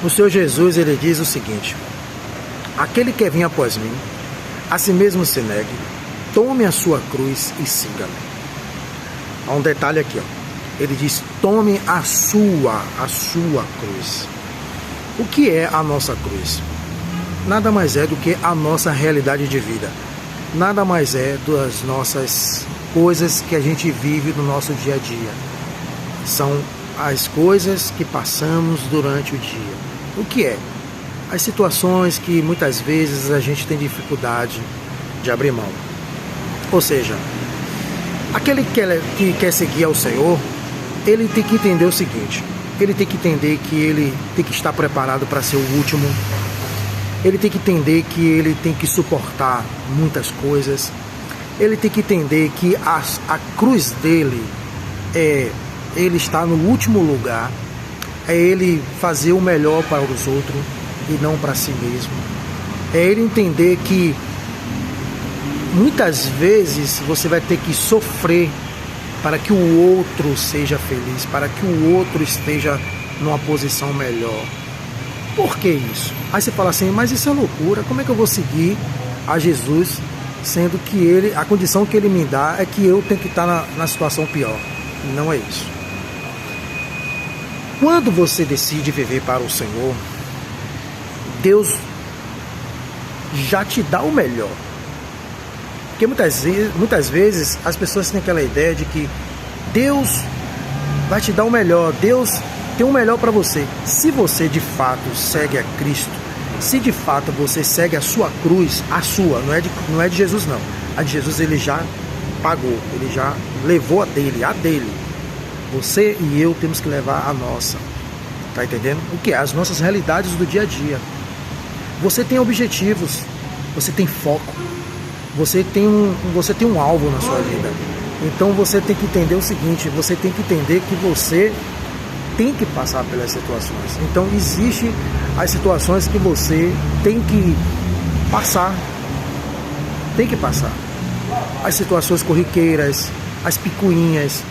O Senhor Jesus, ele diz o seguinte: aquele que vem após mim, a si mesmo se negue, tome a sua cruz e siga-me. Há um detalhe aqui, ó. Ele diz: tome a sua cruz. O que é a nossa cruz? Nada mais é do que a nossa realidade de vida. Nada mais é das nossas coisas que a gente vive no nosso dia a dia. São as coisas que passamos durante o dia. O que é? As situações que muitas vezes a gente tem dificuldade de abrir mão. Ou seja, aquele que quer seguir ao Senhor, ele tem que entender o seguinte: ele tem que entender que ele tem que estar preparado para ser o último. Ele tem que entender que ele tem que suportar muitas coisas. Ele tem que entender que a cruz dele é ele estar no último lugar, é ele fazer o melhor para os outros e não para si mesmo. É ele entender que muitas vezes você vai ter que sofrer para que o outro seja feliz, para que o outro esteja numa posição melhor. Por que isso? Aí você fala assim: mas isso é loucura, como é que eu vou seguir a Jesus, sendo que a condição que ele me dá é que eu tenho que estar na situação pior? Não é isso. Quando você decide viver para o Senhor, Deus já te dá o melhor. Porque muitas vezes as pessoas têm aquela ideia de que Deus vai te dar o melhor, Deus tem o melhor para você. Se você de fato segue a Cristo, se de fato você segue a sua cruz, a sua, não é de Jesus não. A de Jesus ele já pagou, ele já levou a dele. Você e eu temos que levar a nossa. Tá entendendo? O que é? As nossas realidades do dia a dia. Você tem objetivos, você tem foco, você tem um alvo na sua vida. Então você tem que entender o seguinte: você tem que entender que você tem que passar pelas situações. Então existem as situações que você tem que passar. Tem que passar. As situações corriqueiras, as picuinhas,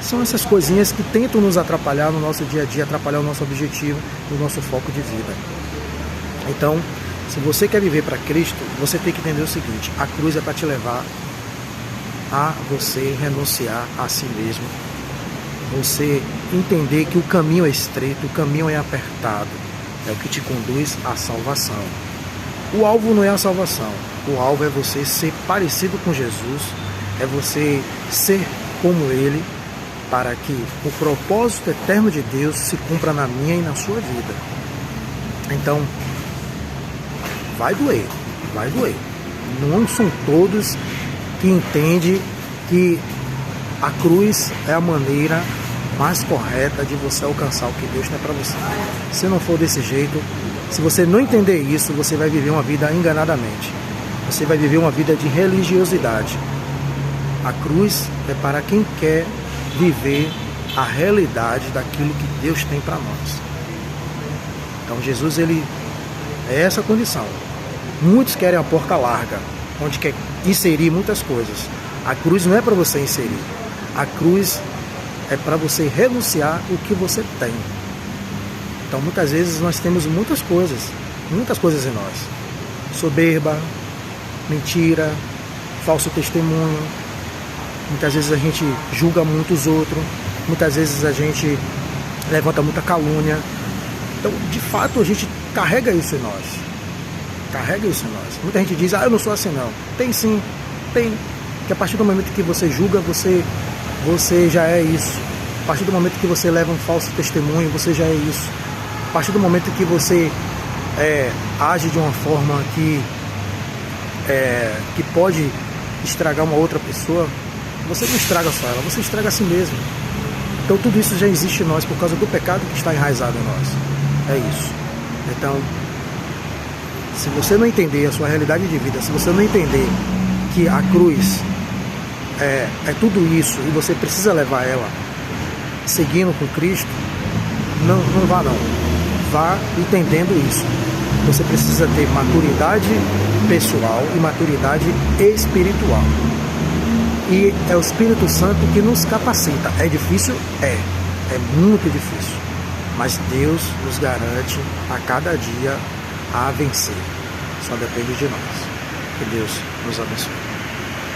são essas coisinhas que tentam nos atrapalhar no nosso dia a dia, atrapalhar o nosso objetivo e o nosso foco de vida. Então, se você quer viver para Cristo, você tem que entender o seguinte: a cruz é para te levar a você renunciar a si mesmo. Você entender que o caminho é estreito, o caminho é apertado, é o que te conduz à salvação. O alvo não é a salvação, o alvo é você ser parecido com Jesus, é você ser como Ele, para que o propósito eterno de Deus se cumpra na minha e na sua vida. Então, vai doer. Não são todos que entendem que a cruz é a maneira mais correta de você alcançar o que Deus tem para você. Se não for desse jeito, se você não entender isso, você vai viver uma vida enganadamente. Você vai viver uma vida de religiosidade. A cruz é para quem quer viver a realidade daquilo que Deus tem para nós. Então Jesus, ele é essa condição. Muitos querem a porta larga, onde quer inserir muitas coisas. A cruz não é para você inserir. A cruz é para você renunciar o que você tem. Então muitas vezes nós temos muitas coisas em nós. Soberba, mentira, falso testemunho. Muitas vezes a gente julga muito os outros. Muitas vezes a gente levanta muita calúnia. Então, de fato, a gente carrega isso em nós. Muita gente diz: eu não sou assim não. Tem sim, tem. Que a partir do momento que você julga, você já é isso. A partir do momento que você leva um falso testemunho, você já é isso. A partir do momento que você age de uma forma que pode estragar uma outra pessoa, você não estraga só ela, você estraga a si mesmo. Então tudo isso já existe em nós por causa do pecado que está enraizado em nós. É isso. Então, se você não entender a sua realidade de vida, se você não entender que a cruz é tudo isso e você precisa levar ela seguindo com Cristo, não vá não. Vá entendendo isso. Você precisa ter maturidade pessoal e maturidade espiritual. E é o Espírito Santo que nos capacita. É difícil? É muito difícil. mas Deus nos garante a cada dia a vencer. Só depende de nós. Que Deus nos abençoe.